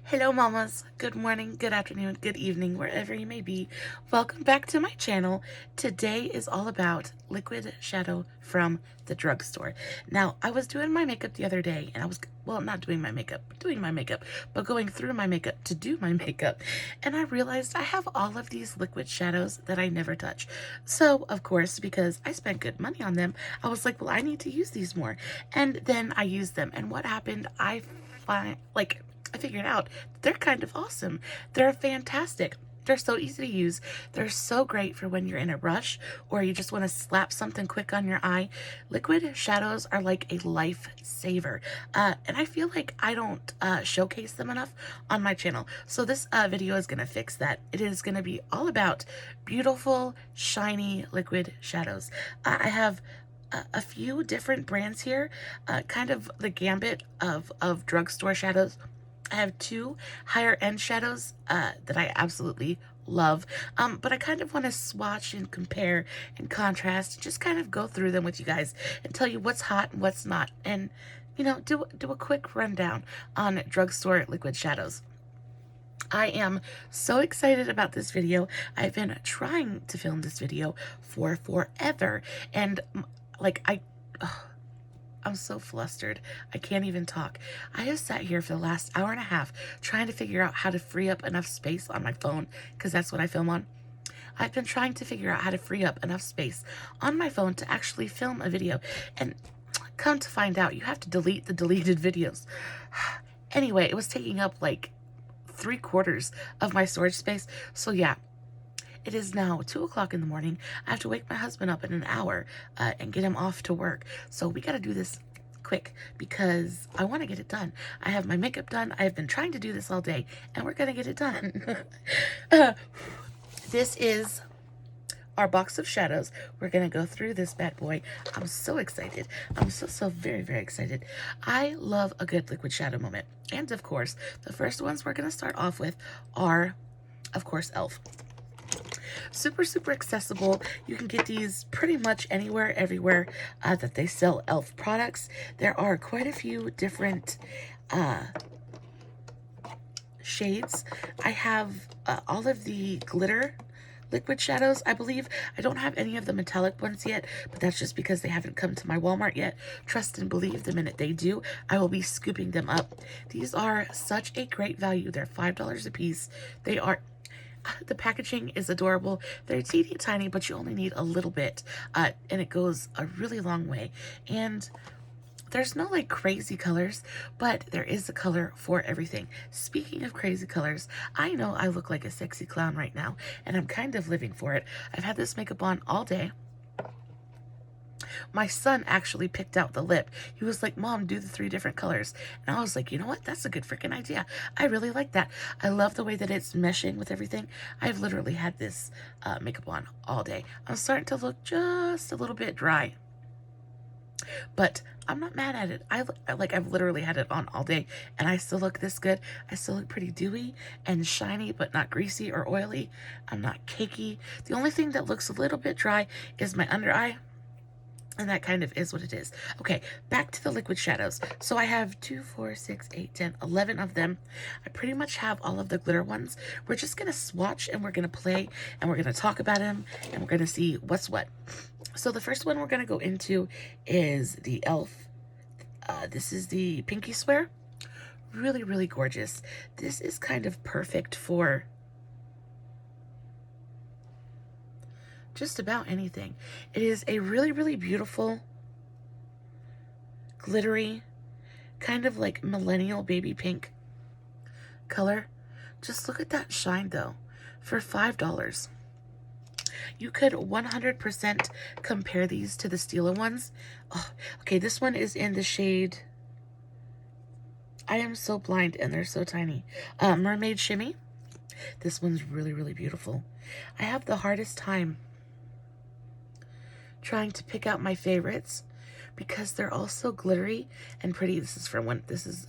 Hello, mamas. Good morning, good afternoon, good evening, wherever you may be. Welcome back to my channel. Today is all about liquid shadow from the drugstore. Now, I was doing my makeup the other day, and I was, well, not doing my makeup, but going through my makeup to do my makeup, and I realized I have all of these liquid shadows that I never touch. So, of course, because I spent good money on them, I was like, well, I need to use these more. And then I used them, and what happened? I figured out they're kind of awesome. They're fantastic. They're so easy to use. They're so great for when you're in a rush or you just want to slap something quick on your eye. Liquid shadows are like a lifesaver. And I feel like I don't showcase them enough on my channel. So this video is going to fix that. It is going to be all about beautiful, shiny liquid shadows. I have a few different brands here, kind of the gambit of drugstore shadows. I have two higher end shadows that I absolutely love, but I kind of want to swatch and compare and contrast, just kind of go through them with you guys and tell you what's hot and what's not, and you know, do a quick rundown on drugstore liquid shadows. I am so excited about this video. I've been trying to film this video for forever, and I'm so flustered. I can't even talk. I have sat here for the last hour and a half trying to figure out how to free up enough space on my phone, because that's what I film on. I've been trying to figure out how to free up enough space on my phone to actually film a video. And come to find out, you have to delete the deleted videos. Anyway, it was taking up like 3/4 of my storage space. So yeah, it is now 2 o'clock in the morning. I have to wake my husband up in an hour and get him off to work. So we got to do this quick because I want to get it done. I have my makeup done. I have been trying to do this all day, and we're going to get it done. This is our box of shadows. We're going to go through this bad boy. I'm so excited. I'm so very, very excited. I love a good liquid shadow moment. And of course, the first ones we're going to start off with are, of course, e.l.f. Super accessible. You can get these pretty much anywhere, everywhere that they sell e.l.f. products. There are quite a few different shades. I have all of the glitter liquid shadows, I believe. I don't have any of the metallic ones yet, but that's just because they haven't come to my Walmart yet. Trust and believe, the minute they do, I will be scooping them up. These are such a great value. They're $5 a piece. They are, the packaging is adorable. They're teeny tiny, but you only need a little bit, and it goes a really long way. And there's no like crazy colors, but there is a color for everything. Speaking of crazy colors, I know I look like a sexy clown right now, and I'm kind of living for it. I've had this makeup on all day. My son actually picked out the lip. He was like, Mom, do the 3 different colors. And I was like, you know what? That's a good freaking idea. I really like that. I love the way that it's meshing with everything. I've literally had this makeup on all day. I'm starting to look just a little bit dry, but I'm not mad at it. I've literally had it on all day, and I still look this good. I still look pretty dewy and shiny, but not greasy or oily. I'm not cakey. The only thing that looks a little bit dry is my under eye, and that kind of is what it is. Okay, back to the liquid shadows. So I have 2, 4, 6, 8, 10, 11 of them. I pretty much have all of the glitter ones. We're just going to swatch, and we're going to play, and we're going to talk about them, and we're going to see what's what. So the first one we're going to go into is the e.l.f. This is the Pinky Swear. Really gorgeous. This is kind of perfect for just about anything. It is a really beautiful, glittery, kind of like millennial baby pink color. Just look at that shine though, for $5. You could 100% compare these to the Stila ones. Oh, okay, this one is in the shade, I am so blind and they're so tiny, Mermaid Shimmy. This one's really beautiful. I have the hardest time trying to pick out my favorites because they're all so glittery and pretty. This is from when, this is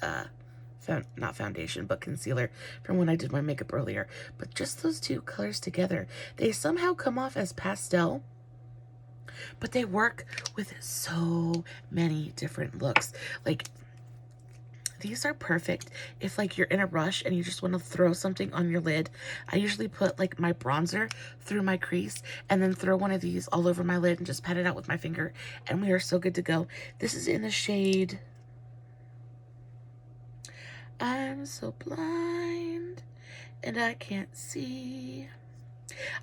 not foundation, but concealer from when I did my makeup earlier. But just those 2 colors together, they somehow come off as pastel, but they work with so many different looks. Like, these are perfect if like you're in a rush and you just want to throw something on your lid. I usually put like my bronzer through my crease and then throw one of these all over my lid and just pat it out with my finger, and we are so good to go. This is in the shade I'm So Blind and I Can't See.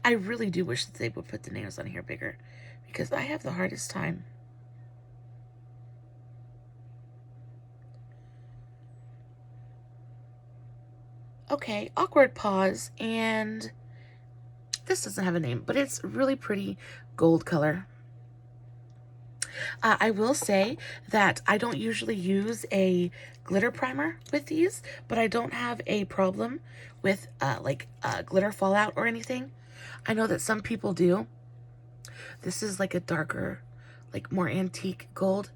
I really do wish that they would put the nails on here bigger, because I have the hardest time. Okay, awkward pause, and this doesn't have a name, but it's really pretty gold color. I will say that I don't usually use a glitter primer with these, but I don't have a problem with glitter fallout or anything. I know that some people do. This is like a darker, like more antique gold.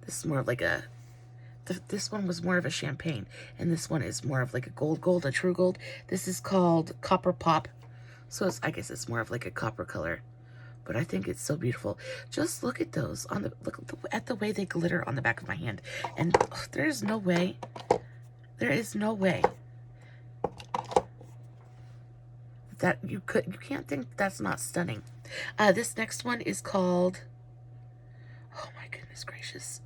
This is more of like a, this one was more of a champagne, and this one is more of like a gold, a true gold. This is called Copper Pop. So I guess it's more of like a copper color. But I think it's so beautiful. Just look at those on the, look at the way they glitter on the back of my hand. And there is no way that you can't think that's not stunning. This next one is called, oh my goodness gracious,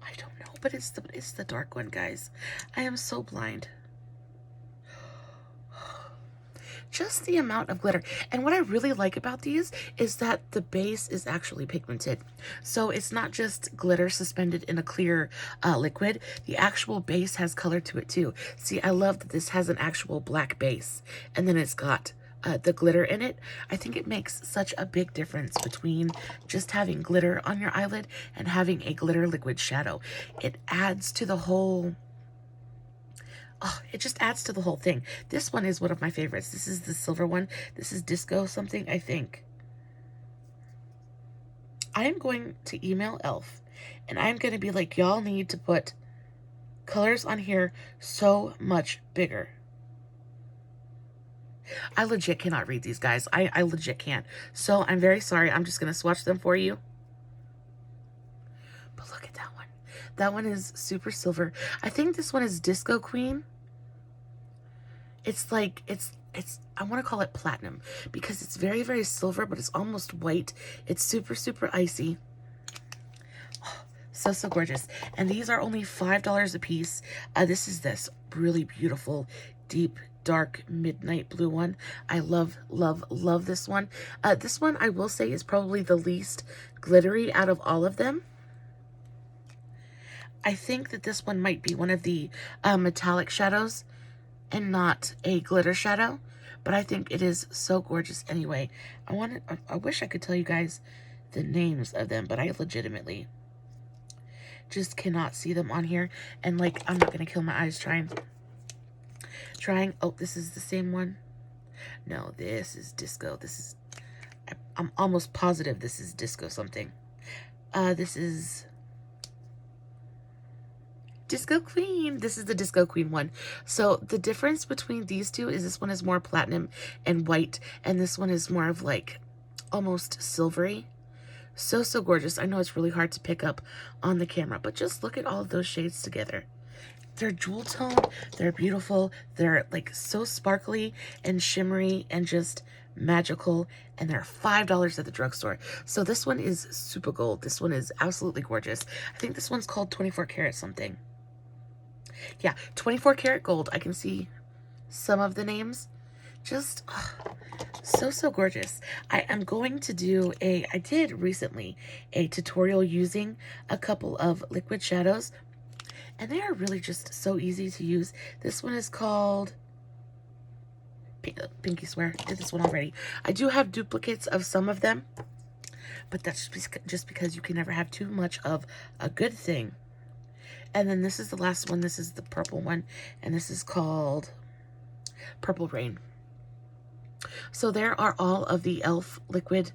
I don't know, but it's the dark one, guys. I am so blind. Just the amount of glitter. And what I really like about these is that the base is actually pigmented. So it's not just glitter suspended in a clear liquid. The actual base has color to it too. See, I love that this has an actual black base, and then it's got the glitter in it. I think it makes such a big difference between just having glitter on your eyelid and having a glitter liquid shadow. It adds to the whole, oh, it just adds to the whole thing. This one is one of my favorites. This is the silver one. This is Disco something, I think. I am going to email e.l.f. and I'm going to be like, y'all need to put colors on here so much bigger. I legit cannot read these, guys. I legit can't. So I'm very sorry. I'm just going to swatch them for you. But look at that one. That one is super silver. I think this one is Disco Queen. It's like, I want to call it platinum because it's very, very silver, but it's almost white. It's super, super icy. Oh, so gorgeous. And these are only $5 a piece. This is this really beautiful, deep, dark midnight blue one. I love, love, love this one. This one, I will say, is probably the least glittery out of all of them. I think that this one might be one of the metallic shadows and not a glitter shadow, but I think it is so gorgeous anyway. I wish I could tell you guys the names of them, but I legitimately just cannot see them on here. And like, I'm not gonna kill my eyes trying. Oh, this is the same one. No, this is Disco. I'm almost positive this is Disco something. This is Disco Queen. This is the Disco Queen one. So the difference between these two is this one is more platinum and white, and this one is more of like almost silvery. So gorgeous. I know it's really hard to pick up on the camera, but just look at all of those shades together. They're jewel toned, they're beautiful, they're like so sparkly and shimmery and just magical, and they're $5 at the drugstore. So this one is super gold. This one is absolutely gorgeous. I think this one's called 24 karat something. Yeah, 24 karat gold. I can see some of the names. Just so gorgeous. I am going to do I did recently a tutorial using a couple of liquid shadows, and they are really just so easy to use. This one is called Pinky Swear. I did this one already. I do have duplicates of some of them, but that's just because you can never have too much of a good thing. And then this is the last one. This is the purple one, and this is called Purple Rain. So there are all of the e.l.f. liquid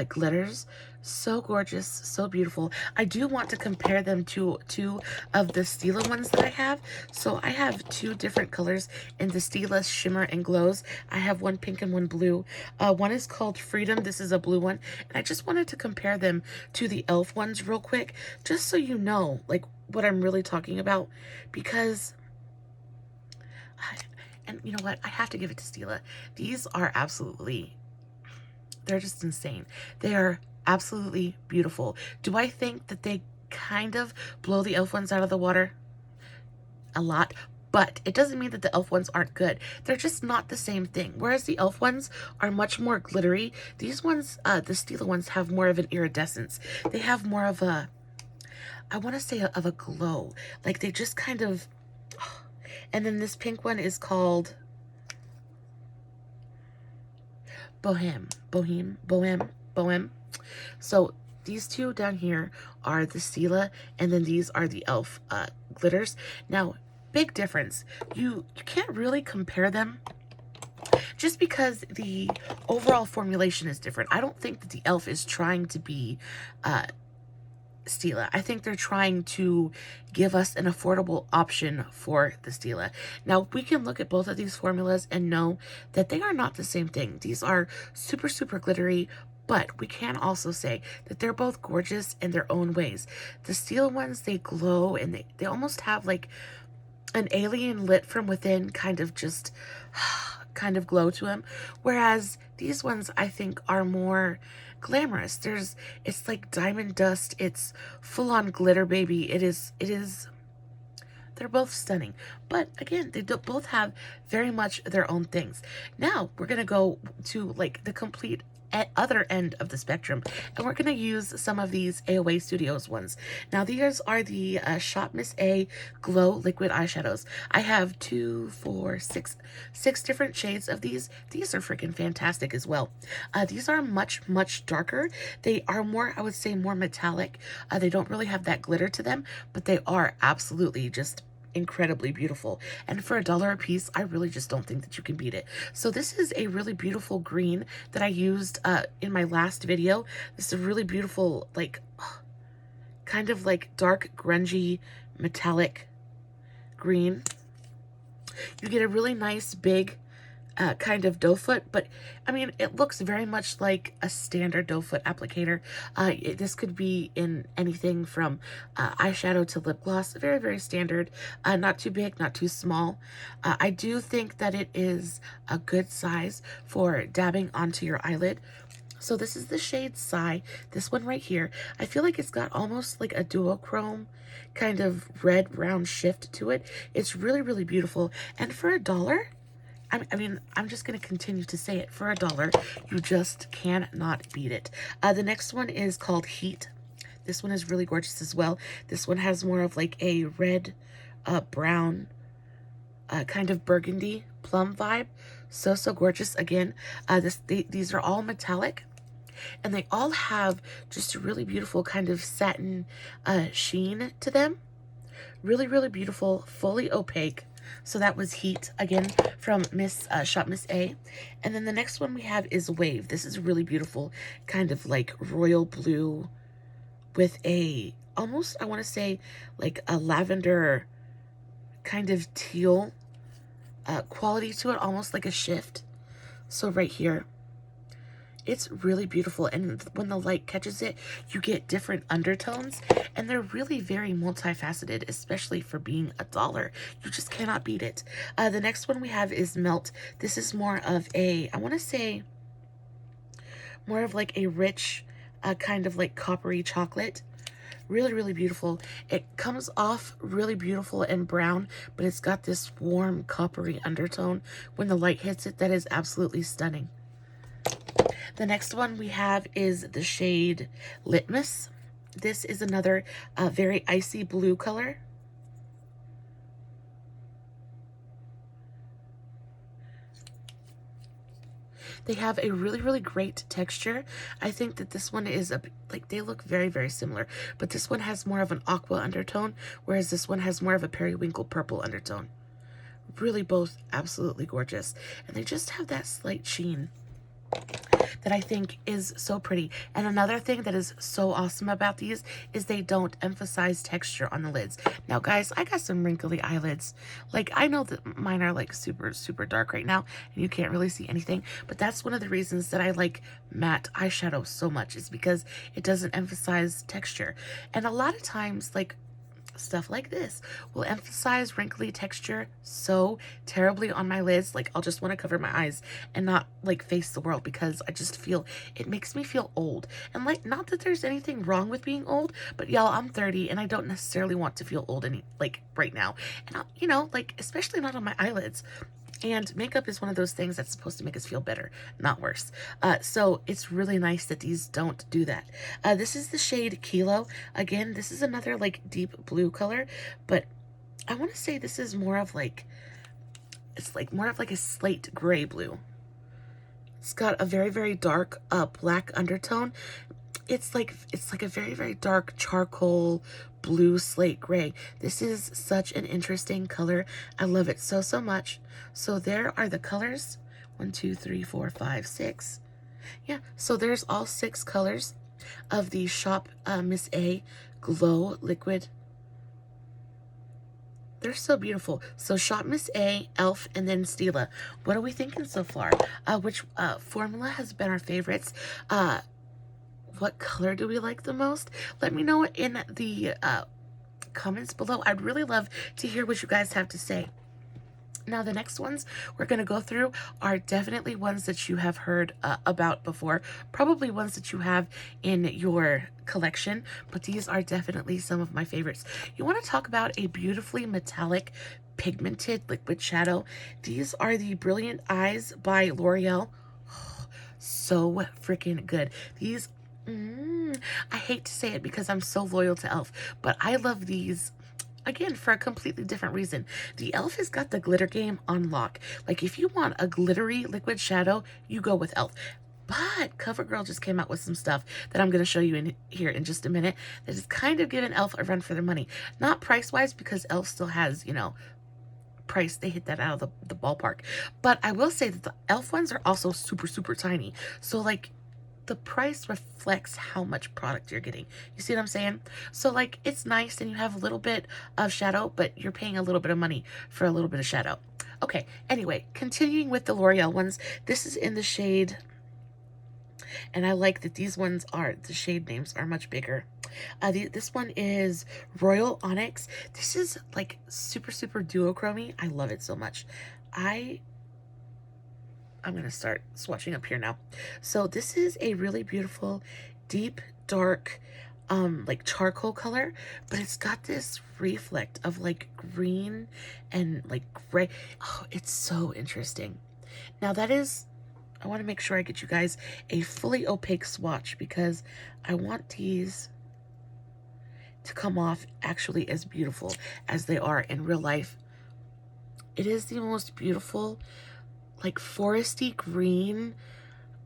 glitters. So gorgeous, so beautiful. I do want to compare them to two of the Stila ones that I have. So I have two different colors in the Stila Shimmer and Glows. I have one pink and one blue. One is called Freedom. This is a blue one. And I just wanted to compare them to the e.l.f. ones real quick, just so you know, like, what I'm really talking about. Because... and you know what? I have to give it to Stila. These are absolutely... they're just insane. They are absolutely beautiful. Do I think that they kind of blow the e.l.f. ones out of the water? A lot. But it doesn't mean that the e.l.f. ones aren't good. They're just not the same thing. Whereas the e.l.f. ones are much more glittery, these ones, the Stila ones, have more of an iridescence. They have more of a, I want to say, of a glow. Like, they just kind of... And then this pink one is called Bohem. So these two down here are the Stila, and then these are the e.l.f. Glitters. Now, big difference. You can't really compare them just because the overall formulation is different. I don't think that the e.l.f. is trying to be Stila. I think they're trying to give us an affordable option for the Stila. Now, we can look at both of these formulas and know that they are not the same thing. These are super, super glittery, but we can also say that they're both gorgeous in their own ways. The Stila ones, they glow, and they almost have like an alien lit from within kind of just kind of glow to them, whereas these ones I think are more glamorous. It's like diamond dust. It's full on glitter, baby. It is they're both stunning, but again, they both have very much their own things. Now we're gonna go to like the complete other end of the spectrum, and we're going to use some of these AOA Studios ones. Now these are the Shop Miss A Glow Liquid Eyeshadows. I have 6 different shades of these. These are freaking fantastic as well. These are much darker. They are more, I would say, more metallic. They don't really have that glitter to them, but they are absolutely just incredibly beautiful, and for $1 a piece, I really just don't think that you can beat it. So this is a really beautiful green that I used in my last video. This is a really beautiful, like, kind of like dark grungy metallic green. You get a really nice big kind of doe foot, but I mean, it looks very much like a standard doe foot applicator. This could be in anything from eyeshadow to lip gloss. Very standard. Not too big, not too small. I do think that it is a good size for dabbing onto your eyelid. So this is the shade Sigh. This one right here. I feel like it's got almost like a duochrome kind of red brown shift to it. It's really beautiful, and for $1, I mean, I'm just going to continue to say it. For $1, you just cannot beat it. The next one is called Heat. This one is really gorgeous as well. This one has more of like a red, brown, kind of burgundy plum vibe. So gorgeous. Again, these are all metallic, and they all have just a really beautiful kind of satin sheen to them. Really beautiful, fully opaque. So that was Heat, again, from Shop Miss A. And then the next one we have is Wave. This is really beautiful, kind of like royal blue with a, almost, I want to say, like a lavender kind of teal quality to it, almost like a shift. So right here, it's really beautiful, and when the light catches it, you get different undertones, and they're really very multifaceted, especially for being $1. You just cannot beat it. The next one we have is Melt. This is more of a, I want to say, more of like a rich, kind of like coppery chocolate. Really beautiful. It comes off really beautiful and brown, but it's got this warm coppery undertone. When the light hits it, that is absolutely stunning. The next one we have is the shade Litmus. This is another very icy blue color. They have a really great texture. I think that this one is like, they look very similar, but this one has more of an aqua undertone, whereas this one has more of a periwinkle purple undertone. Really both absolutely gorgeous. And they just have that slight sheen that I think is so pretty. And another thing that is so awesome about these is they don't emphasize texture on the lids. Now guys, I got some wrinkly eyelids. Like, I know that mine are like super, super dark right now and you can't really see anything, but that's one of the reasons that I like matte eyeshadow so much, is because it doesn't emphasize texture. And a lot of times, like, stuff like this will emphasize wrinkly texture so terribly on my lids. Like, I'll just want to cover my eyes and not like face the world, because I just feel it makes me feel old. And like, not that there's anything wrong with being old, but y'all, I'm 30 and I don't necessarily want to feel old any like right now. And you know, like, especially not on my eyelids. And makeup is one of those things that's supposed to make us feel better, not worse. So it's really nice that these don't do that. This is the shade Kilo. Again, this is another like deep blue color, but I want to say this is more of like, it's like more of like a slate gray blue. It's got a very, very dark black undertone. It's like a very, very dark charcoal blue slate gray. This is such an interesting color. I love it so, so much. So there are the colors. 1, 2, 3, 4, 5, 6. Yeah, so there's all 6 colors of the Shop Miss A Glow Liquid. They're so beautiful. So Shop Miss A, Elf, and then Stila. What are we thinking so far? Which formula has been our favorites? What color do we like the most? Let me know in the comments below. I'd really love to hear what you guys have to say. Now, the next ones we're going to go through are definitely ones that you have heard about before, probably ones that you have in your collection, but these are definitely some of my favorites. You want to talk about a beautifully metallic pigmented liquid shadow? These are the Brilliant Eyes by L'Oreal. So freaking good. These, I hate to say it because I'm so loyal to Elf, but I love these. Again, for a completely different reason. The Elf has got the glitter game on lock. Like, if you want a glittery liquid shadow, you go with Elf. But Covergirl just came out with some stuff that I'm going to show you in here in just a minute that is kind of giving Elf a run for their money. Not price-wise, because Elf still has, you know, price. They hit that out of the ballpark. But I will say that the Elf ones are also super, super tiny. So, like, the price reflects how much product you're getting. You see what I'm saying? So like, it's nice and you have a little bit of shadow, but you're paying a little bit of money for a little bit of shadow. Okay, anyway, continuing with the L'Oreal ones. This is in the shade, and I like that these ones are, the shade names are much bigger. This one is Royal Onyx. This is like super, super duochromy. I love it so much. I'm going to start swatching up here now. So this is a really beautiful, deep, dark, like charcoal color, but it's got this reflect of like green and like gray. Oh, it's so interesting. Now that is, I want to make sure I get you guys a fully opaque swatch, because I want these to come off actually as beautiful as they are in real life. It is the most beautiful, like foresty green.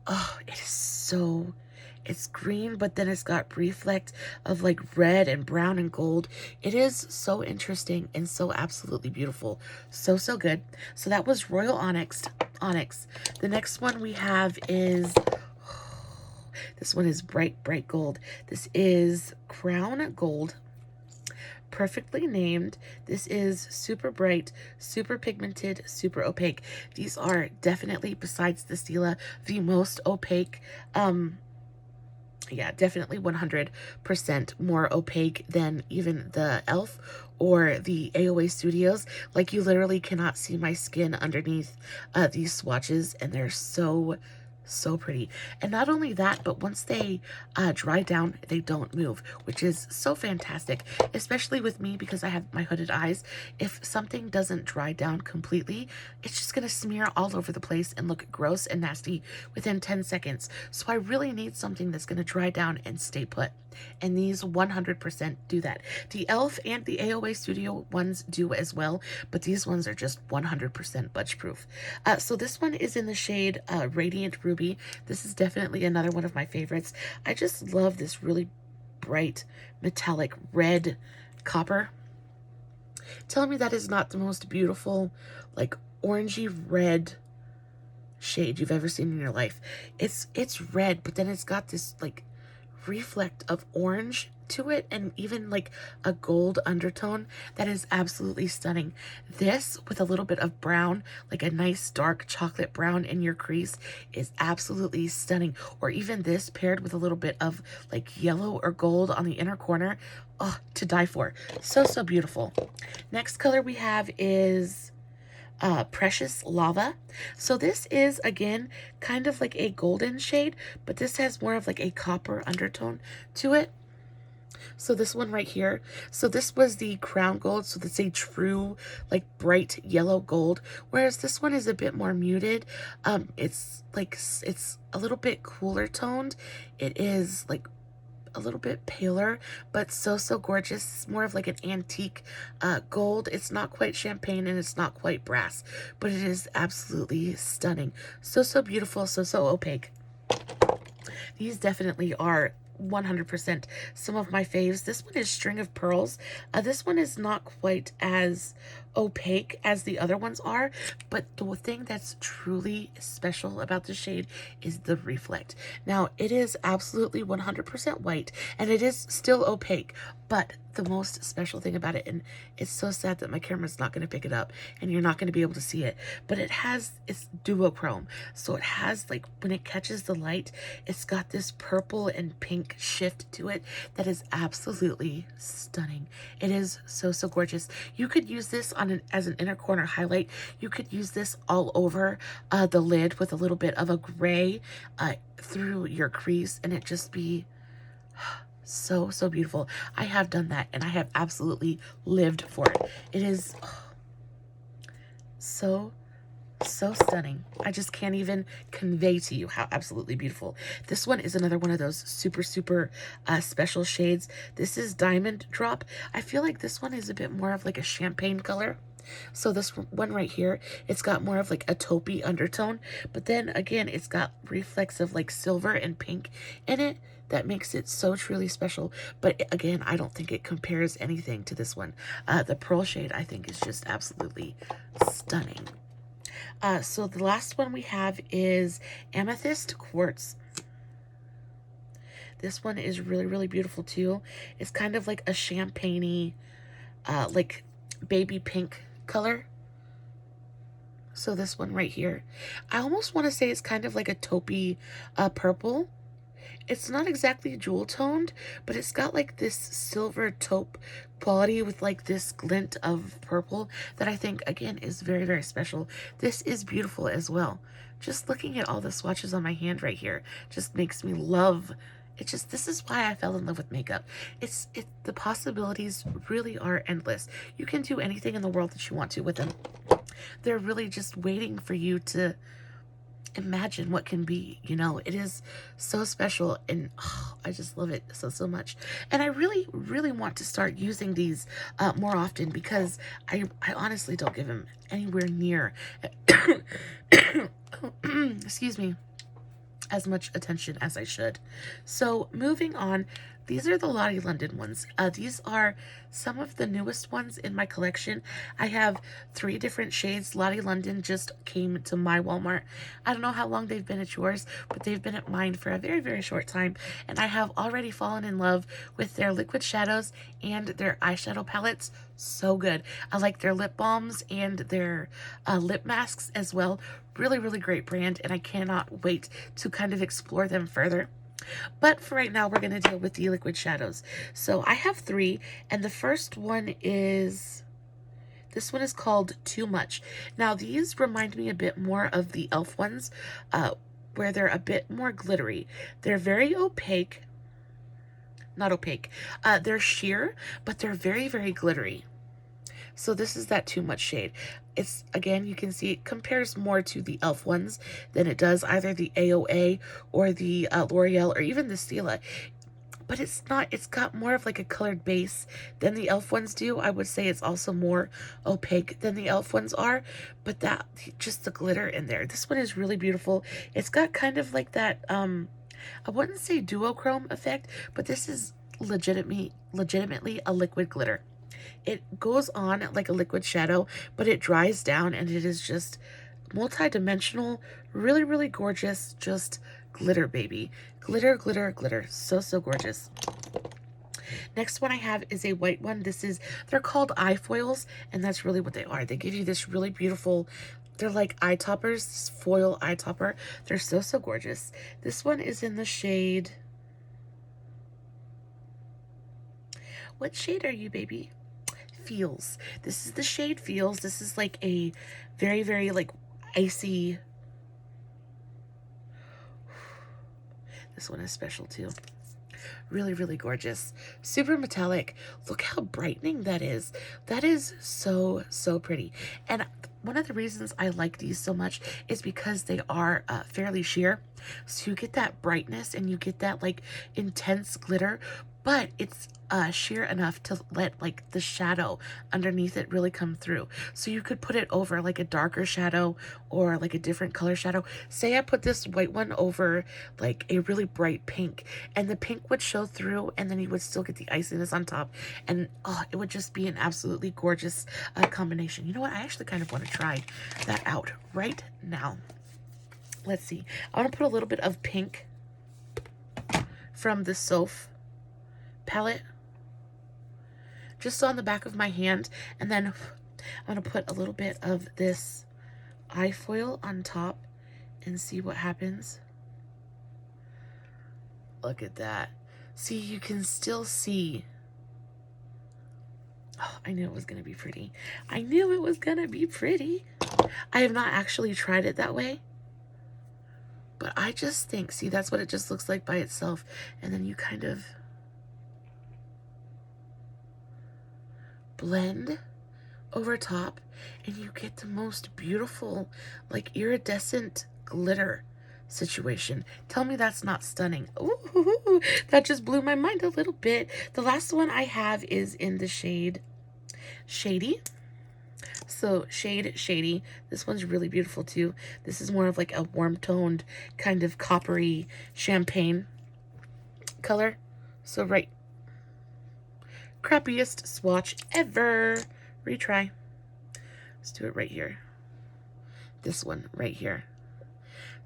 Oh, it is so, it's green, but then it's got reflect of like red and brown and gold. It is so interesting and so absolutely beautiful. So, so good. So that was Royal Onyx. The next one we have is, this one is bright, bright gold. This is Crown Gold. Perfectly named. This is super bright, super pigmented, super opaque. These are definitely, besides the Stila, the most opaque. Yeah, definitely 100% more opaque than even the Elf or the AOA Studios. Like, you literally cannot see my skin underneath these swatches, and they're so pretty. And not only that, but once they dry down, they don't move, which is so fantastic, especially with me because I have my hooded eyes. If something doesn't dry down completely, it's just gonna smear all over the place and look gross and nasty within 10 seconds. So I really need something that's gonna dry down and stay put, and these 100% do that. The Elf and the AOA Studio ones do as well, but these ones are just 100% budge proof. So this one is in the shade Radiant Ruby. This is definitely another one of my favorites. I just love this really bright metallic red copper. Tell me that is not the most beautiful, like, orangey red shade you've ever seen in your life. It's red, but then it's got this, like, reflect of orange to it, and even like a gold undertone that is absolutely stunning. This with a little bit of brown, like a nice dark chocolate brown in your crease, is absolutely stunning. Or even this paired with a little bit of like yellow or gold on the inner corner. Oh, to die for. So beautiful. Next color we have is Precious Lava. So this is, again, kind of like a golden shade, but this has more of like a copper undertone to it. So this one right here, so this was the crown gold, so that's a true like bright yellow gold, whereas this one is a bit more muted. It's like, it's a little bit cooler toned. It is like a little bit paler, but so gorgeous. It's more of like an antique gold. It's not quite champagne and it's not quite brass, but it is absolutely stunning. So beautiful, so opaque. These definitely are 100% some of my faves. This one is String of Pearls. This one is not quite as opaque as the other ones are, but the thing that's truly special about the shade is the reflect. Now, it is absolutely 100% white, and it is still opaque, but the most special thing about it, and it's so sad that my camera's not going to pick it up and you're not going to be able to see it, but it's duochrome. So it has, like, when it catches the light, it's got this purple and pink shift to it that is absolutely stunning. It is so gorgeous. You could use this on as an inner corner highlight. You could use this all over the lid with a little bit of a gray through your crease, and it just be so beautiful. I have done that, and I have absolutely lived for it. It is so stunning. I just can't even convey to you how absolutely beautiful. This one is another one of those super special shades. This is Diamond Drop. I feel like this one is a bit more of like a champagne color. So this one right here, it's got more of like a taupey undertone, but then again, it's got reflex of like silver and pink in it that makes it so truly special. But again, I don't think it compares anything to this one. The pearl shade, I think, is just absolutely stunning. So the last one we have is Amethyst Quartz. This one is really beautiful too. It's kind of like a champagne-y, like baby pink color. So this one right here, I almost want to say it's kind of like a taupey purple. It's not exactly jewel toned, but it's got like this silver taupe quality with like this glint of purple that I think, again, is very special. This is beautiful as well. Just looking at all the swatches on my hand right here just makes me love it. Just, this is why I fell in love with makeup. The possibilities really are endless. You can do anything in the world that you want to with them. They're really just waiting for you to imagine what can be, you know. It is so special, and I just love it so much. And I really want to start using these more often, because I honestly don't give them anywhere near excuse me, as much attention as I should. So moving on, these are the Lottie London ones. These are some of the newest ones in my collection. I have 3 different shades. Lottie London just came to my Walmart. I don't know how long they've been at yours, but they've been at mine for a very short time. And I have already fallen in love with their liquid shadows and their eyeshadow palettes. So good. I like their lip balms and their lip masks as well. Really great brand, and I cannot wait to kind of explore them further. But for right now, we're going to deal with the liquid shadows. So I have 3, and the first one is, this one is called Too Much. Now, these remind me a bit more of the e.l.f. ones, where they're a bit more glittery. They're very opaque. Not opaque. They're sheer, but they're very glittery. So this is that Too Much shade. It's, again, you can see it compares more to the e.l.f. ones than it does either the AOA or the L'Oreal or even the Stila. But it's not, it's got more of like a colored base than the e.l.f. ones do. I would say it's also more opaque than the e.l.f. ones are, but that, just the glitter in there. This one is really beautiful. It's got kind of like that, I wouldn't say duochrome effect, but this is legitimately a liquid glitter. It goes on like a liquid shadow, but it dries down and it is just multi-dimensional, really, really gorgeous, just glitter, baby. Glitter, glitter, glitter. So, so gorgeous. Next one I have is a white one. They're called eye foils, and that's really what they are. They give you this really beautiful, they're like eye toppers, this foil eye topper. They're so, so gorgeous. This one is in the shade, what shade are you, baby? Feels. This is the shade Feels. This is like a very, very like icy. This one is special too. Really, really gorgeous. Super metallic. Look how brightening that is. That is so, so pretty. And one of the reasons I like these so much is because they are fairly sheer. So you get that brightness and you get that like intense glitter, but it's sheer enough to let like the shadow underneath it really come through. So you could put it over like a darker shadow or like a different color shadow. Say I put this white one over like a really bright pink, and the pink would show through, and then you would still get the iciness on top, and oh, it would just be an absolutely gorgeous combination. You know what? I actually kind of want to try that out right now. Let's see. I want to put a little bit of pink from the Soph palette just on the back of my hand, and then I'm going to put a little bit of this eye foil on top and see what happens. Look at that. See, you can still see. Oh, I knew it was going to be pretty. I knew it was going to be pretty. I have not actually tried it that way, but I just think, see, that's what it just looks like by itself. And then you kind of blend over top and you get the most beautiful, like iridescent glitter situation. Tell me that's not stunning. Ooh, that just blew my mind a little bit. The last one I have is in the shade Shady. So shade Shady. This one's really beautiful too. This is more of like a warm toned kind of coppery champagne color. So right, crappiest swatch ever. Retry. Let's do it right here. This one right here.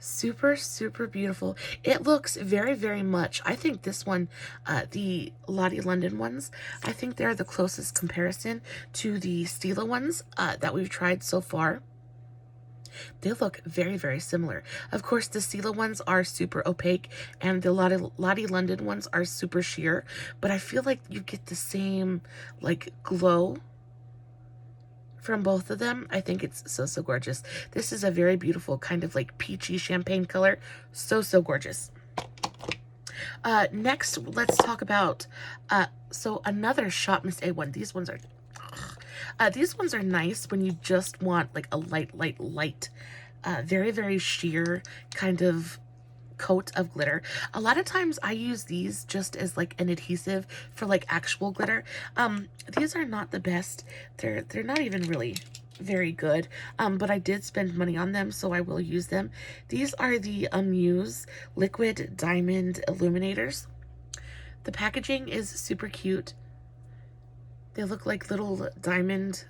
Super, super beautiful. It looks very, very much, I think this one, the Lottie London ones, I think they're the closest comparison to the Stila ones that we've tried so far. They look very, very similar. Of course, the Stila ones are super opaque and the Lottie London ones are super sheer, but I feel like you get the same like glow from both of them. I think it's so, so gorgeous. This is a very beautiful kind of like peachy champagne color. So, so gorgeous. Next, let's talk about, so another Shop Miss A one. These ones are nice when you just want like a light, very, very sheer kind of coat of glitter. A lot of times I use these just as like an adhesive for like actual glitter. These are not the best. They're not even really very good, but I did spend money on them, so I will use them. These are the Amuse Liquid Diamond Illuminators. The packaging is super cute. They look like little diamonds,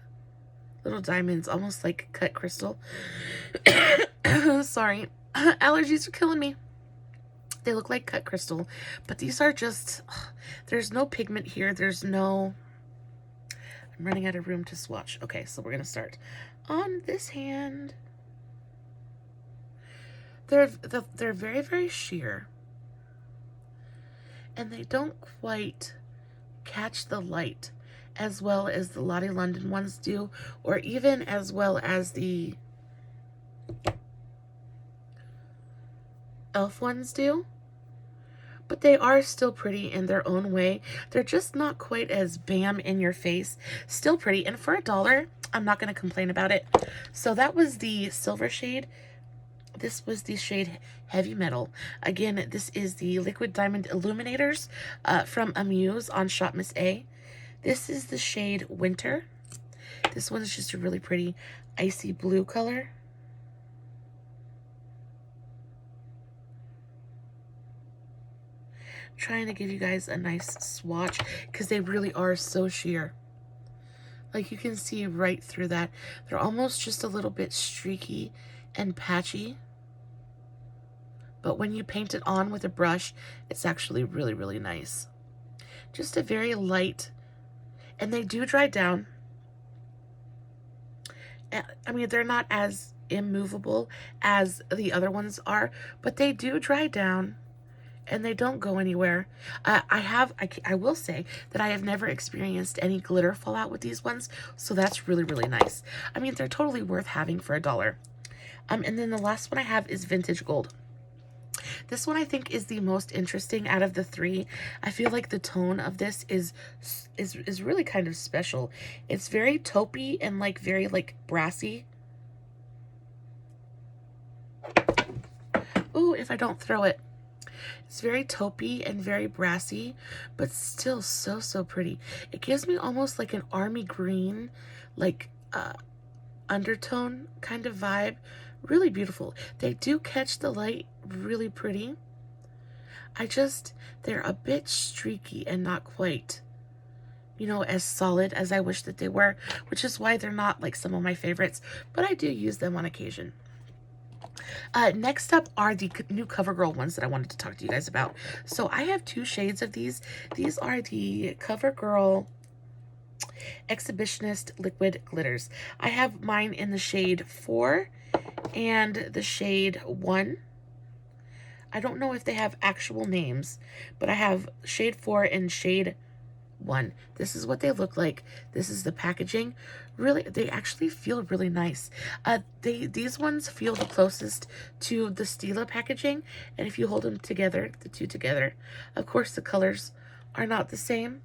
almost like cut crystal. Sorry, allergies are killing me. They look like cut crystal, but these are just, there's no pigment here. There's no, I'm running out of room to swatch. Okay, so we're going to start on this hand. They're very, very sheer, and they don't quite catch the light as well as the Lottie London ones do, or even as well as the Elf ones do. But they are still pretty in their own way. They're just not quite as bam in your face. Still pretty, and for $1, I'm not going to complain about it. So that was the silver shade. This was the shade Heavy Metal. Again, this is the Liquid Diamond Illuminators from Amuse on Shop Miss A. This is the shade Winter. This one is just a really pretty icy blue color. Trying to give you guys a nice swatch because they really are so sheer. Like, you can see right through that. They're almost just a little bit streaky and patchy. But when you paint it on with a brush, it's actually really, really nice. Just a very light, and they do dry down. I mean, they're not as immovable as the other ones are, but they do dry down and they don't go anywhere. I will say that I have never experienced any glitter fallout with these ones, so that's really, really nice. I mean, they're totally worth having for $1. And then the last one I have is Vintage Gold. This one I think is the most interesting out of the three. I feel like the tone of this is really kind of special. It's very taupey and like very like brassy. Ooh, if I don't throw it. It's very taupey and very brassy, but still so, so pretty. It gives me almost like an army green, like undertone kind of vibe. Really beautiful. They do catch the light really pretty. They're a bit streaky and not quite, you know, as solid as I wish that they were, which is why they're not like some of my favorites, but I do use them on occasion. Next up are the new CoverGirl ones that I wanted to talk to you guys about. So I have 2 shades of these. These are the CoverGirl Exhibitionist Liquid Glitters. I have mine in the shade 4 and the shade 1. I don't know if they have actual names, but I have shade 4 and shade 1. This is what they look like. This is the packaging. Really, they actually feel really nice. These ones feel the closest to the Stila packaging, and if you hold them together, the two together, of course the colors are not the same,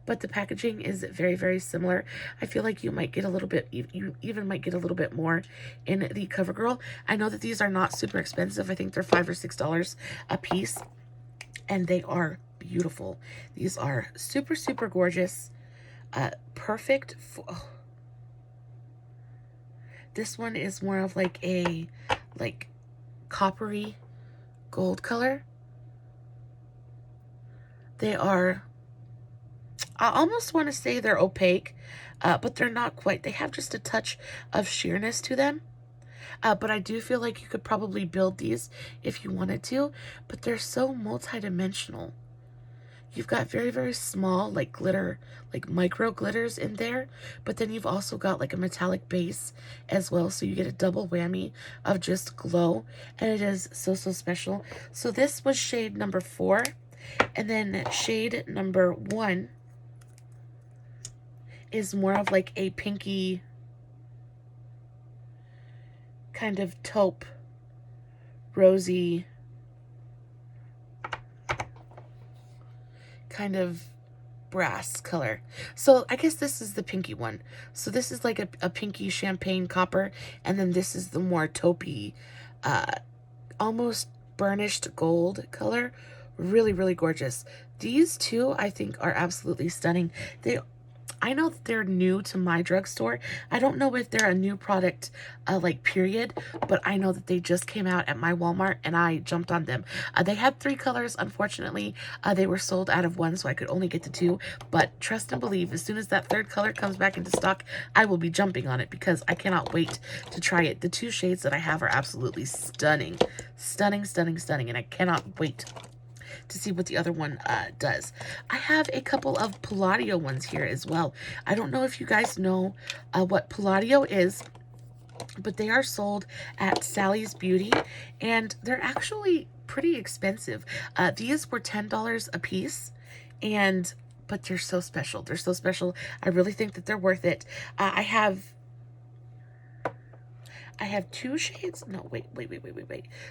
but the packaging is very, very similar. I feel like you might get a little bit, you even might get a little bit more in the CoverGirl. I know that these are not super expensive. I think they're $5 or $6 a piece, and they are beautiful. These are super, super gorgeous. Perfect for, oh. This one is more of like a coppery gold color. They are, I almost want to say they're opaque, but they're not quite. They have just a touch of sheerness to them. But I do feel like you could probably build these if you wanted to, but they're so multi-dimensional. You've got very, very small, like glitter, like micro glitters in there, but then you've also got like a metallic base as well, so you get a double whammy of just glow, and it is so, so special. So this was shade number 4, and then shade number 1 is more of like a pinky kind of taupe, rosy kind of brass color. So I guess this is the pinky one. So this is like a pinky champagne copper, and then this is the more taupey, almost burnished gold color. Really, really gorgeous. These two I think are absolutely stunning. I know that they're new to my drugstore. I don't know if they're a new product, like period, but I know that they just came out at my Walmart and I jumped on them. They had 3 colors. Unfortunately, they were sold out of 1, so I could only get the 2. But trust and believe, as soon as that 3rd color comes back into stock, I will be jumping on it because I cannot wait to try it. The 2 shades that I have are absolutely stunning. Stunning, stunning, stunning, and I cannot wait to see what the other one does. I have a couple of Palladio ones here as well. I don't know if you guys know what Palladio is, but they are sold at Sally's Beauty, and they're actually pretty expensive. These were $10 a piece, but they're so special. They're so special. I really think that they're worth it. I have 2 shades. No, wait.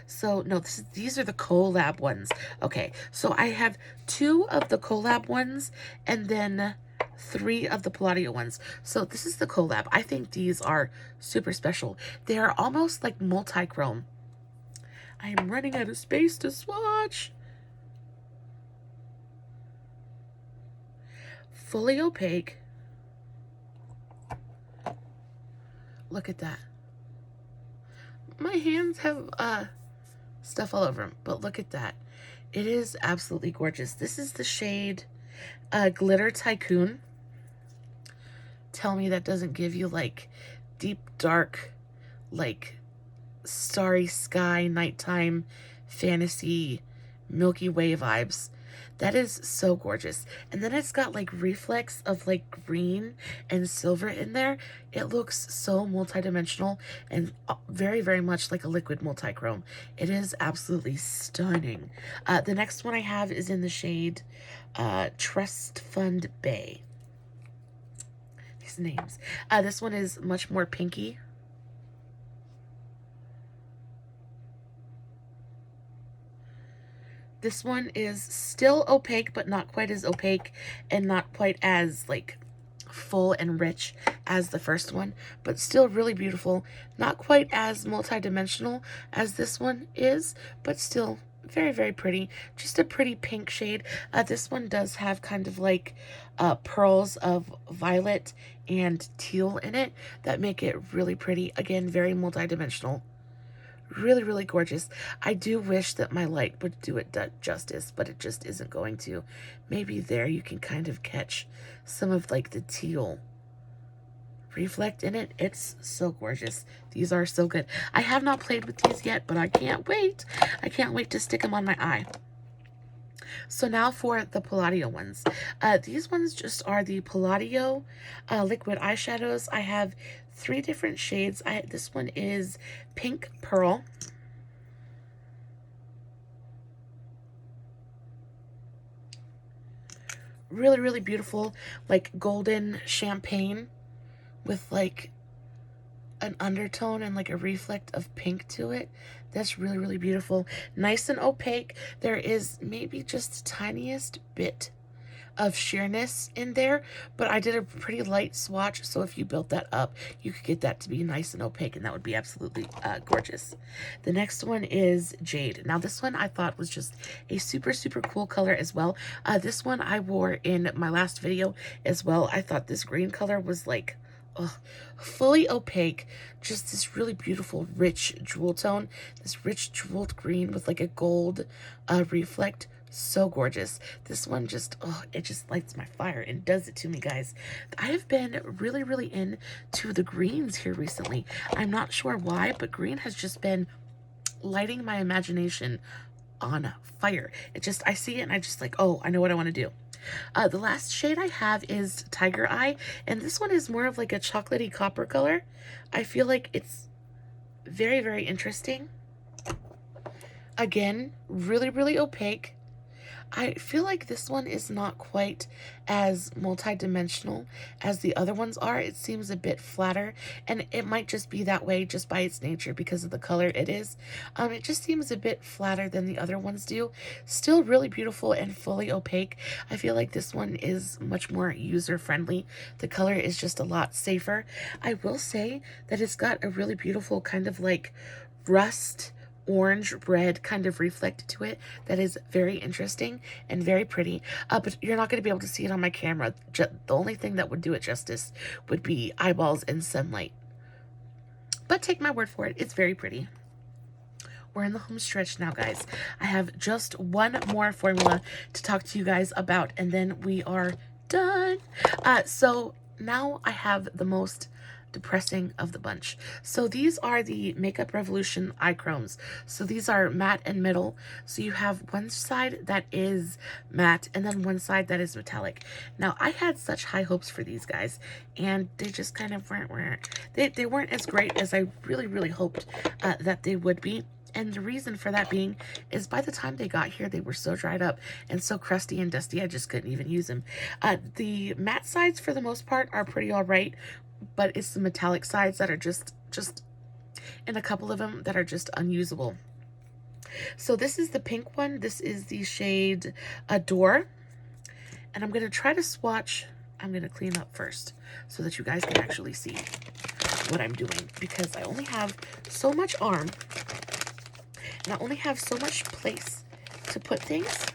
So, no, these are the collab ones. Okay, so I have 2 of the collab ones and then 3 of the Palladio ones. So this is the collab. I think these are super special. They are almost like multi-chrome. I am running out of space to swatch. Fully opaque. Look at that. My hands have stuff all over them, but look at that. It is absolutely gorgeous. This is the shade Glitter Tycoon. tell me that doesn't give you like deep, dark, like starry sky, nighttime, fantasy, Milky Way vibes. That is so gorgeous. And then it's got like reflex of like green and silver in there. It looks so multidimensional and very, very much like a liquid multichrome. It is absolutely stunning. The next one I have is in the shade Trust Fund Bay. These names. This one is much more pinky. This one is still opaque, but not quite as opaque and not quite as like full and rich as the first one, but still really beautiful. Not quite as multi-dimensional as this one is, but still very, very pretty. Just a pretty pink shade. This one does have kind of like pearls of violet and teal in it that make it really pretty. Again, very multi-dimensional. Really, really gorgeous. I do wish that my light would do it justice, but it just isn't going to. Maybe there you can kind of catch some of like the teal reflect in it. It's so gorgeous. These are so good. I have not played with these yet, but I can't wait. I can't wait to stick them on my eye. So now for the Palladio ones. These ones just are the Palladio liquid eyeshadows. I have 3 different shades. This one is Pink Pearl. Really, really beautiful, like golden champagne with like an undertone and like a reflect of pink to it. That's really, really beautiful. Nice and opaque. There is maybe just the tiniest bit of sheerness in there, but I did a pretty light swatch, so if you built that up, you could get that to be nice and opaque, and that would be absolutely gorgeous. The next one is Jade. Now this one I thought was just a super, super cool color as well. This one I wore in my last video as well. I thought this green color was like, oh, fully opaque, just this really beautiful rich jewel tone, this rich jeweled green with like a gold reflect. So gorgeous. This one just, oh, it just lights my fire and does it to me, guys. I have been really, really into the greens here recently. I'm not sure why, but green has just been lighting my imagination on fire. It just, I see it and I just like, oh, I know what I want to do. The last shade I have is Tiger Eye, and this one is more of like a chocolatey copper color. I feel like it's very, very interesting. Again, really, really opaque. I feel like this one is not quite as multi-dimensional as the other ones are. It seems a bit flatter, and it might just be that way just by its nature because of the color it is. It just seems a bit flatter than the other ones do. Still really beautiful and fully opaque. I feel like this one is much more user-friendly. The color is just a lot safer. I will say that it's got a really beautiful kind of like rust orange red kind of reflect to it that is very interesting and very pretty, but you're not going to be able to see it on my camera. The only thing that would do it justice would be eyeballs and sunlight, but take my word for it, it's very pretty. We're in the home stretch now, guys. I have just one more formula to talk to you guys about, and then we are done. So now I have the most depressing of the bunch. So these are the Makeup Revolution eye chromes. So these are matte and middle. So you have one side that is matte and then one side that is metallic. Now I had such high hopes for these guys, and they just kind of weren't. They weren't as great as I really, really hoped that they would be. And the reason for that being is by the time they got here, they were so dried up and so crusty and dusty, I just couldn't even use them. The matte sides, for the most part, are pretty all right, but it's the metallic sides that are just, and a couple of them that are just unusable. So this is the pink one. This is the shade Adore. And I'm going to try to swatch. I'm going to clean up first so that you guys can actually see what I'm doing, because I only have so much arm. And I only have so much place to put things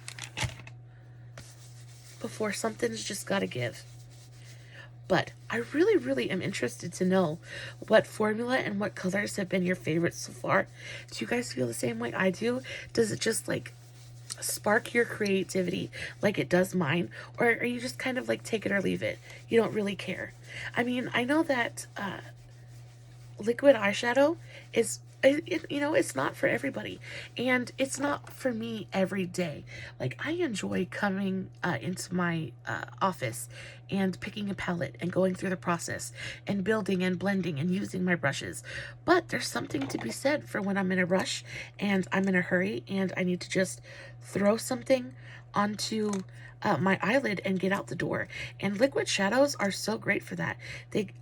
before something's just got to give. But I really, really am interested to know what formula and what colors have been your favorites so far. Do you guys feel the same way I do? Does it just like spark your creativity like it does mine, or are you just kind of like take it or leave it? You don't really care. I mean, I know that liquid eyeshadow is you know, it's not for everybody, and it's not for me every day. Like, I enjoy coming into my office and picking a palette and going through the process and building and blending and using my brushes, but there's something to be said for when I'm in a rush and I'm in a hurry and I need to just throw something onto my eyelid and get out the door. And liquid shadows are so great for that.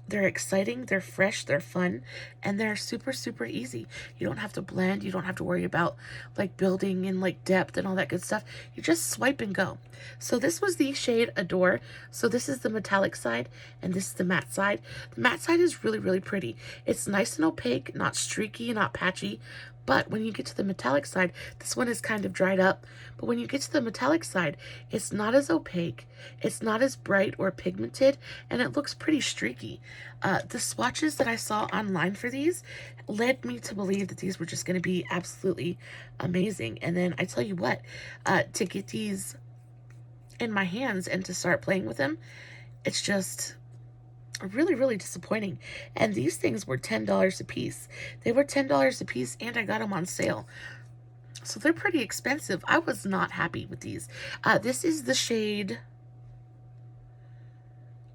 They're exciting, they're fresh, they're fun, and they're super, super easy. You don't have to blend, you don't have to worry about like building in like depth and all that good stuff. You just swipe and go. So this was the shade Adore. So this is the metallic side and this is the matte side. The matte side is really, really pretty. It's nice and opaque, not streaky, not patchy. But when you get to the metallic side, this one is kind of dried up. But when you get to the metallic side, it's not as opaque, it's not as bright or pigmented, and it looks pretty streaky. The swatches that I saw online for these led me to believe that these were just going to be absolutely amazing. And then I tell you what, to get these in my hands and to start playing with them, it's just really, really disappointing. And these things were $10 a piece. They were $10 a piece, and I got them on sale. So they're pretty expensive. I was not happy with these. This is the shade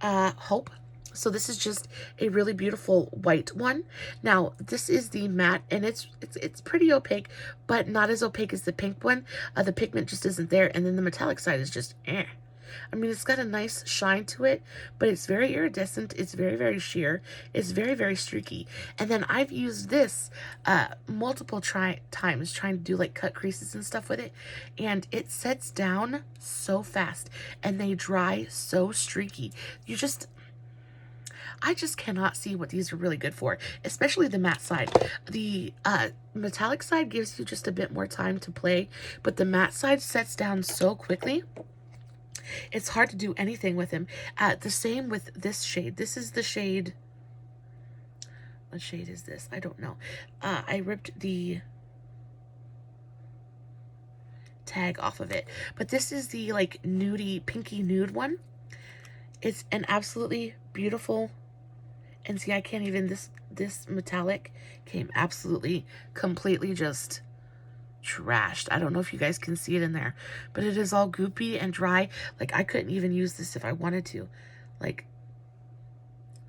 Hope. So this is just a really beautiful white one. Now, this is the matte, and it's pretty opaque, but not as opaque as the pink one. The pigment just isn't there, and then the metallic side is just eh. I mean, it's got a nice shine to it, but it's very iridescent. It's very, very sheer. It's very, very streaky. And then I've used this multiple times trying to do like cut creases and stuff with it, and it sets down so fast, and they dry so streaky. I just cannot see what these are really good for, especially the matte side. The metallic side gives you just a bit more time to play, but the matte side sets down so quickly. It's hard to do anything with him. The same with this shade. This is the shade. What shade is this? I don't know. I ripped the tag off of it. But this is the like nudie, pinky nude one. It's an absolutely beautiful. And see, I can't even, this metallic came absolutely, completely just trashed. I don't know if you guys can see it in there, but it is all goopy and dry. Like, I couldn't even use this if I wanted to. Like,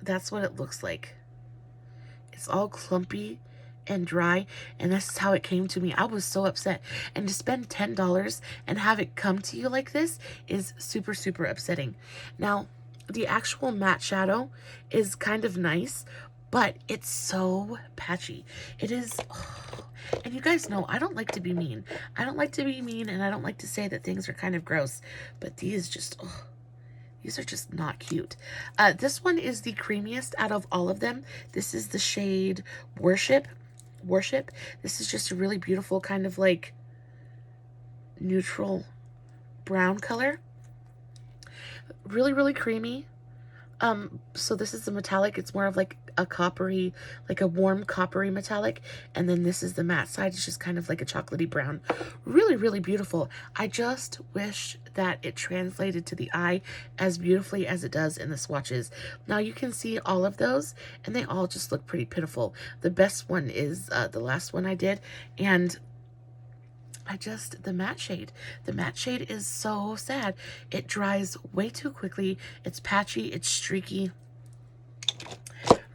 that's what it looks like. It's all clumpy and dry, and this is how it came to me. I was so upset, and to spend $10 and have it come to you like this is super, super upsetting. Now, the actual matte shadow is kind of nice, but it's so patchy. It is, oh, and you guys know I don't like to be mean. I don't like to be mean, and I don't like to say that things are kind of gross, but these just, oh, these are just not cute. This one is the creamiest out of all of them. This is the shade Worship. This is just a really beautiful kind of like neutral brown color. Really, really creamy. So this is the metallic. It's more of like a coppery, like a warm coppery metallic. And then this is the matte side. It's just kind of like a chocolatey brown. Really, really beautiful. I just wish that it translated to the eye as beautifully as it does in the swatches. Now you can see all of those, and they all just look pretty pitiful. The best one is the last one I did, and the matte shade. The matte shade is so sad. It dries way too quickly. It's patchy, it's streaky.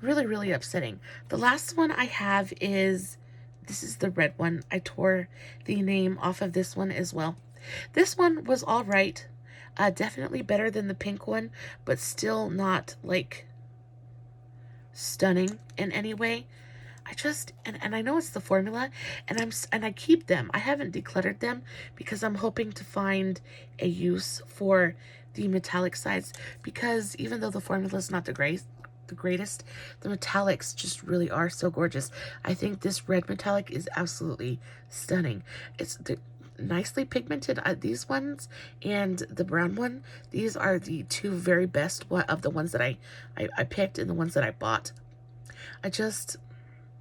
Really, really upsetting. The last one I have is, this is the red one. I tore the name off of this one as well. This one was all right. Definitely better than the pink one, but still not like stunning in any way. I just, and I know it's the formula, and I keep them. I haven't decluttered them because I'm hoping to find a use for the metallic sides, because even though the formula is not the greatest, the metallics just really are so gorgeous. I think this red metallic is absolutely stunning. It's nicely pigmented. These ones and the brown one, these are the two very best of the ones that I picked and the ones that I bought.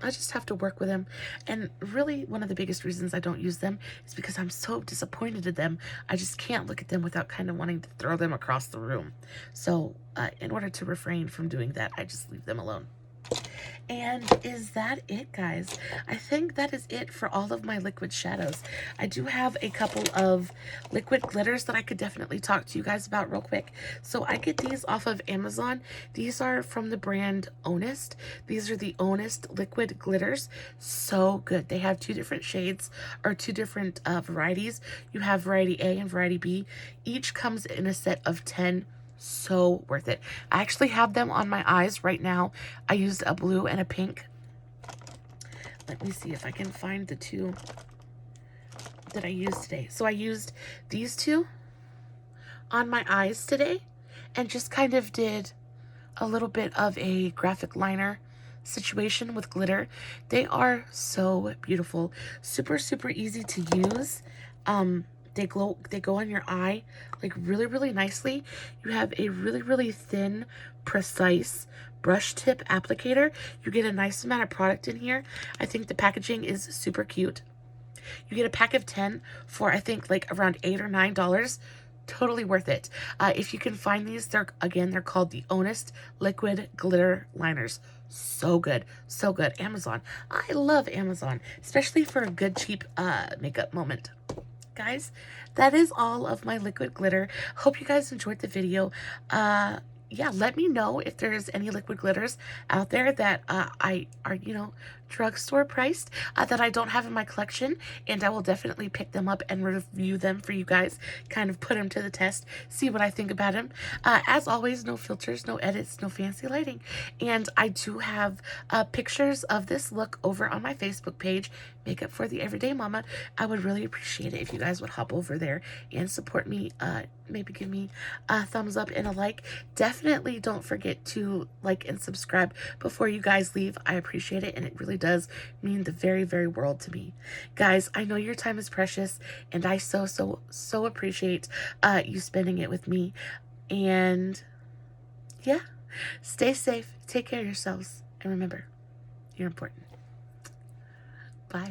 I just have to work with them. And really, one of the biggest reasons I don't use them is because I'm so disappointed in them. I just can't look at them without kind of wanting to throw them across the room. So in order to refrain from doing that, I just leave them alone. And is that it, guys? I think that is it for all of my liquid shadows. I do have a couple of liquid glitters that I could definitely talk to you guys about real quick. So I get these off of Amazon. These are from the brand Onus. These are the Onus liquid glitters. So good. They have two different shades, or two different varieties. You have variety A and variety B. Each comes in a set of 10. So worth it. I actually have them on my eyes right now. I used a blue and a pink. Let me see if I can find the two that I used today. So I used these two on my eyes today and just kind of did a little bit of a graphic liner situation with glitter. They are so beautiful. Super, super easy to use. They go on your eye like really, really nicely. You have a really, really thin, precise brush tip applicator. You get a nice amount of product in here. I think the packaging is super cute. You get a pack of 10 for I think like around $8 or $9. Totally worth it. If you can find these, they're called the Onus Liquid Glitter Liners. So good, so good. Amazon. I love Amazon, especially for a good cheap makeup moment. Guys, that is all of my liquid glitter. Hope you guys enjoyed the video. Yeah, let me know if there's any liquid glitters out there that are, you know, drugstore priced, that I don't have in my collection, and I will definitely pick them up and review them for you guys, kind of put them to the test, see what I think about them. As always, no filters, no edits, no fancy lighting, and I do have pictures of this look over on my Facebook page, Makeup for the Everyday Mama. I would really appreciate it if you guys would hop over there and support me, maybe give me a thumbs up and a like. Definitely don't forget to like and subscribe before you guys leave. I appreciate it, and it really does mean the very, very world to me. Guys, I know your time is precious, and I so appreciate you spending it with me. And yeah, stay safe, take care of yourselves, and remember, you're important. Bye.